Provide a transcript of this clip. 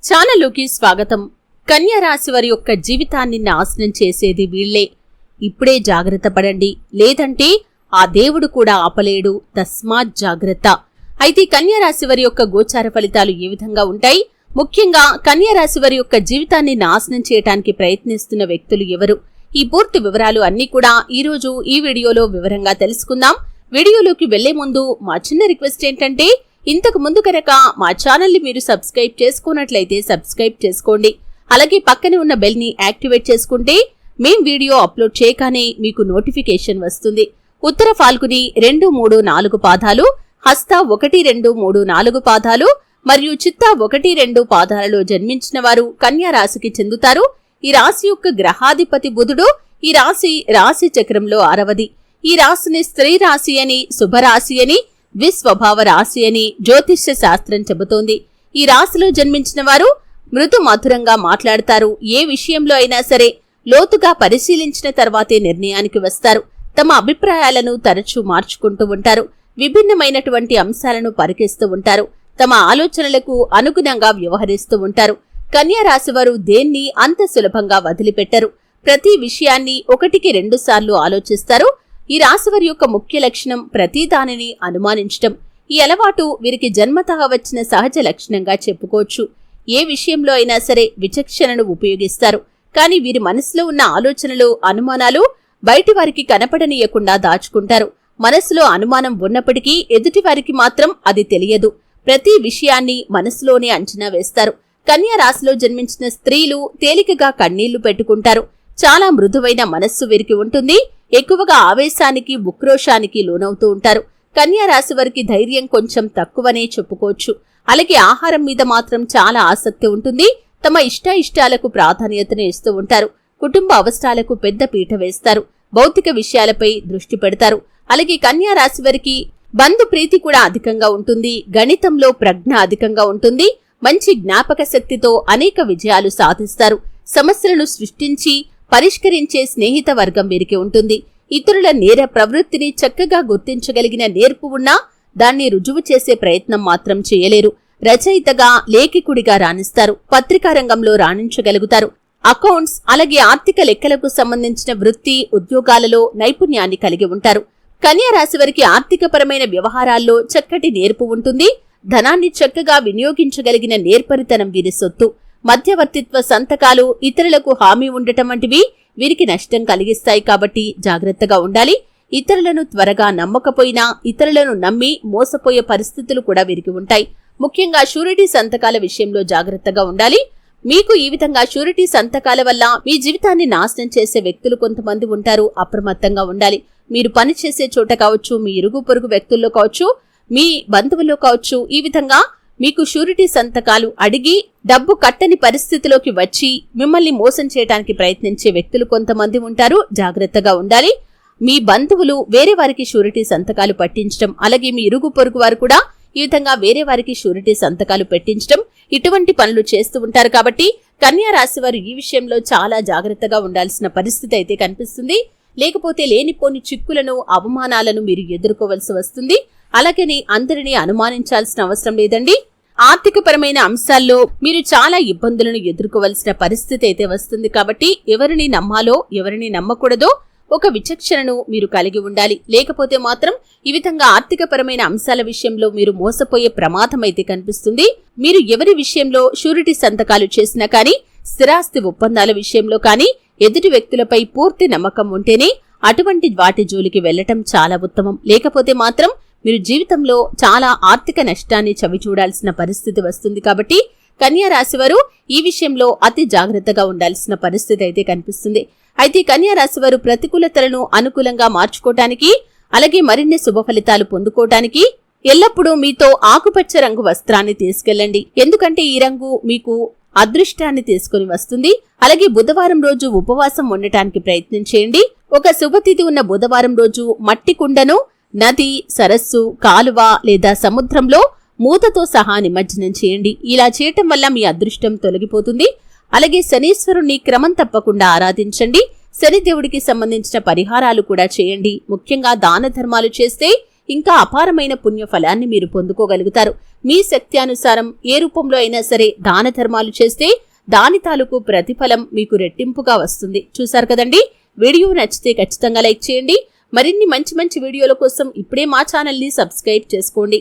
ఛానల్లోకి స్వాగతం. కన్యా రాశి వారి యొక్క జీవితాన్ని నాశనం చేసేది వీళ్లే. ఇప్పుడే జాగ్రత్త పడండి, లేదంటే ఆ దేవుడు కూడా ఆపలేడు. తస్మాత్ జాగ్రత్త. అయితే కన్యా రాశి వారి యొక్క గోచార ఫలితాలు ఏ విధంగా ఉంటాయి? ముఖ్యంగా కన్యా రాశి వారి యొక్క జీవితాన్ని నాశనం చేయడానికి ప్రయత్నిస్తున్న వ్యక్తులు ఎవరు? ఈ పూర్తి వివరాలు అన్ని కూడా ఈరోజు ఈ వీడియోలో వివరంగా తెలుసుకుందాం. వీడియోలోకి వెళ్లే ముందు మా చిన్న రిక్వెస్ట్ ఏంటంటే, ఇంతకు ముందు కనుక మా ఛానల్ ని మీరు సబ్స్క్రైబ్ చేసుకున్నట్లయితే సబ్స్క్రైబ్ చేసుకోండి. అలాగే పక్కనే ఉన్న బెల్ ని యాక్టివేట్ చేసుకుంటే మేం వీడియో అప్లోడ్ చేయగానే మీకు నోటిఫికేషన్ వస్తుంది. ఉత్తర ఫాల్గుని 2, 3, 4 పాదాలు, హస్త 1, 2, 3, 4 పాదాలు మరియు చిత్త 1, 2 పాదాలలో జన్మించిన వారు కన్యా రాశికి చెందుతారు. ఈ రాశి యొక్క గ్రహాధిపతి బుధుడు. ఈ రాశి చక్రంలో 6వది. ఈ రాశిని స్త్రీ రాశి అని, శుభరాశి అని, విస్వభావ రాశి అని జ్యోతిష్య శాస్త్రం చెబుతోంది. ఈ రాశిలో జన్మించిన వారు మృదు మధురంగా మాట్లాడతారు. ఏ విషయంలో అయినా సరే లోతుగా పరిశీలించిన తర్వాతే నిర్ణయానికి వస్తారు. తమ అభిప్రాయాలను తరచూ మార్చుకుంటూ ఉంటారు. విభిన్నమైనటువంటి అంశాలను పరికిస్తూ ఉంటారు. తమ ఆలోచనలకు అనుగుణంగా వ్యవహరిస్తూ ఉంటారు. కన్యా రాశి వారు దేన్ని అంత సులభంగా వదిలిపెట్టరు. ప్రతి విషయాన్ని 1కి 2 సార్లు ఆలోచిస్తారు. ఈ రాశివారి యొక్క ముఖ్య లక్షణం ప్రతి దానిని అనుమానించటం. ఈ అలవాటు వీరికి జన్మతః వచ్చిన సహజ లక్షణంగా చెప్పుకోవచ్చు. ఏ విషయంలో అయినా సరే విచక్షణను ఉపయోగిస్తారు. కానీ వీరి మనసులో ఉన్న ఆలోచనలు, అనుమానాలు బయటి వారికి కనపడనీయకుండా దాచుకుంటారు. మనసులో అనుమానం ఉన్నప్పటికీ ఎదుటి వారికి మాత్రం అది తెలియదు. ప్రతి విషయాన్ని మనసులోనే అంచనా వేస్తారు. కన్యా రాశిలో జన్మించిన స్త్రీలు తేలికగా కన్నీళ్లు పెట్టుకుంటారు. చాలా మృదువైన మనస్సు వీరికి ఉంటుంది. ఎక్కువగా ఆవేశానికి, ఉక్రోషానికి లోనవుతూ ఉంటారు. కన్యా రాశి వారికి ధైర్యం కొంచెం తక్కువనే చెప్పుకోవచ్చు. అలాగే ఆహారం మీద మాత్రం చాలా ఆసక్తి ఉంటుంది. తమ ఇష్టాలకు ప్రాధాన్యతను ఇస్తూ ఉంటారు. కుటుంబ అవసరాలకు పెద్ద పీట వేస్తారు. భౌతిక విషయాలపై దృష్టి పెడతారు. అలాగే కన్యా రాశి వారికి బంధు ప్రీతి కూడా అధికంగా ఉంటుంది. గణితంలో ప్రజ్ఞ అధికంగా ఉంటుంది. మంచి జ్ఞాపక శక్తితో అనేక విజయాలు సాధిస్తారు. సమస్యలను సృష్టించి పరిష్కరించే స్నేహిత వర్గం వీరికి ఉంటుంది. ఇతరుల నేర ప్రవృత్తిని చక్కగా గుర్తించగలిగిన నేర్పు ఉన్నా దాన్ని రుజువు చేసే ప్రయత్నం మాత్రం చేయలేరు. రచయితగా, లేఖికుడిగా రాణిస్తారు. పత్రికా రంగంలో రాణించగలుగుతారు. అకౌంట్స్ అలాగే ఆర్థిక లెక్కలకు సంబంధించిన వృత్తి, ఉద్యోగాలలో నైపుణ్యాన్ని కలిగి ఉంటారు. కన్యా రాశి వారికి ఆర్థికపరమైన వ్యవహారాల్లో చక్కటి నేర్పు ఉంటుంది. ధనాన్ని చక్కగా వినియోగించగలిగిన నేర్పరితనం వీరి సొత్తు. మధ్యవర్తిత్వ సంతకాలు, ఇతరులకు హామీ ఉండటం వంటివి వీరికి నష్టం కలిగిస్తాయి. కాబట్టి జాగ్రత్తగా ఉండాలి. ఇతరులను త్వరగా నమ్మకపోయినా ఇతరులను నమ్మి మోసపోయే పరిస్థితులు కూడా వీరికి ఉంటాయి. ముఖ్యంగా షూరిటీ సంతకాల విషయంలో జాగ్రత్తగా ఉండాలి. మీకు ఈ విధంగా షూరిటీ సంతకాల వల్ల మీ జీవితాన్ని నాశనం చేసే వ్యక్తులు కొంతమంది ఉంటారు. అప్రమత్తంగా ఉండాలి. మీరు పనిచేసే చోట కావచ్చు, మీ ఇరుగు పొరుగు వ్యక్తుల్లో కావచ్చు, మీ బంధువుల్లో కావచ్చు, ఈ విధంగా మీకు షూరిటీ సంతకాలు అడిగి డబ్బు కట్టని పరిస్థితిలోకి వచ్చి మిమ్మల్ని మోసం చేయడానికి ప్రయత్నించే వ్యక్తులు కొంతమంది ఉంటారు. జాగ్రత్తగా ఉండాలి. మీ బంధువులు వేరే వారికి షూరిటీ సంతకాలు పట్టించడం, అలాగే మీ ఇరుగు పొరుగు వారు కూడా ఈ విధంగా వేరే వారికి షూరిటీ సంతకాలు పెట్టించడం, ఇటువంటి పనులు చేస్తూ ఉంటారు. కాబట్టి కన్యా రాశి వారు ఈ విషయంలో చాలా జాగ్రత్తగా ఉండాల్సిన పరిస్థితి అయితే కనిపిస్తుంది. లేకపోతే లేనిపోని చిక్కులను, అవమానాలను మీరు ఎదుర్కోవలసి వస్తుంది. అలాగని అందరినీ అనుమానించాల్సిన అవసరం లేదండి. ఆర్థికపరమైన అంశాల్లో మీరు చాలా ఇబ్బందులను ఎదుర్కోవలసిన పరిస్థితి అయితే వస్తుంది. కాబట్టి ఎవరిని నమ్మాలో, ఎవరిని నమ్మకూడదో ఒక విచక్షణను మీరు కలిగి ఉండాలి. లేకపోతే మాత్రం ఈ విధంగా ఆర్థికపరమైన అంశాల విషయంలో మీరు మోసపోయే ప్రమాదం అయితే కనిపిస్తుంది. మీరు ఎవరి విషయంలో షూరిటీ సంతకాలు చేసినా కానీ, స్థిరాస్తి ఒప్పందాల విషయంలో కానీ ఎదుటి వ్యక్తులపై పూర్తి నమ్మకం ఉంటేనే అటువంటి వాటి జోలికి వెళ్లటం చాలా ఉత్తమం. లేకపోతే మాత్రం మీరు జీవితంలో చాలా ఆర్థిక నష్టాన్ని చవిచూడాల్సిన పరిస్థితి వస్తుంది. కాబట్టి కన్యా రాశి వారు ఈ విషయంలో అతి జాగ్రత్తగా ఉండాల్సిన పరిస్థితి అయితే కనిపిస్తుంది. అయితే కన్యా రాశి వారు ప్రతికూలతలను అనుకూలంగా మార్చుకోవటానికి, అలాగే మరిన్ని శుభ ఫలితాలు పొందుకోవటానికి ఎల్లప్పుడూ మీతో ఆకుపచ్చ రంగు వస్త్రాన్ని తీసుకెళ్లండి. ఎందుకంటే ఈ రంగు మీకు అదృష్టాన్ని తీసుకుని వస్తుంది. అలాగే బుధవారం రోజు ఉపవాసం ఉండటానికి ప్రయత్నం చేయండి. ఒక శుభతిథి ఉన్న బుధవారం రోజు మట్టి కుండను నది, సరస్సు, కాలువ లేదా సముద్రంలో మూతతో సహా నిమజ్జనం చేయండి. ఇలా చేయటం వల్ల మీ అదృష్టం తొలగిపోతుంది. అలాగే శనీశ్వరుణ్ణి క్రమం తప్పకుండా ఆరాధించండి. శనిదేవుడికి సంబంధించిన పరిహారాలు కూడా చేయండి. ముఖ్యంగా దాన ధర్మాలు చేస్తే ఇంకా అపారమైన పుణ్య ఫలాన్ని మీరు పొందుకోగలుగుతారు. మీ శక్తి అనుసారం ఏ రూపంలో అయినా సరే దాన ధర్మాలు చేస్తే దాని తాలూకు ప్రతిఫలం మీకు రెట్టింపుగా వస్తుంది. చూశారు కదండి. వీడియో నచ్చితే ఖచ్చితంగా లైక్ చేయండి. మరిన్ని మంచి మంచి వీడియోల కోసం ఇప్పుడే మా ఛానల్ని సబ్స్క్రైబ్ చేసుకోండి.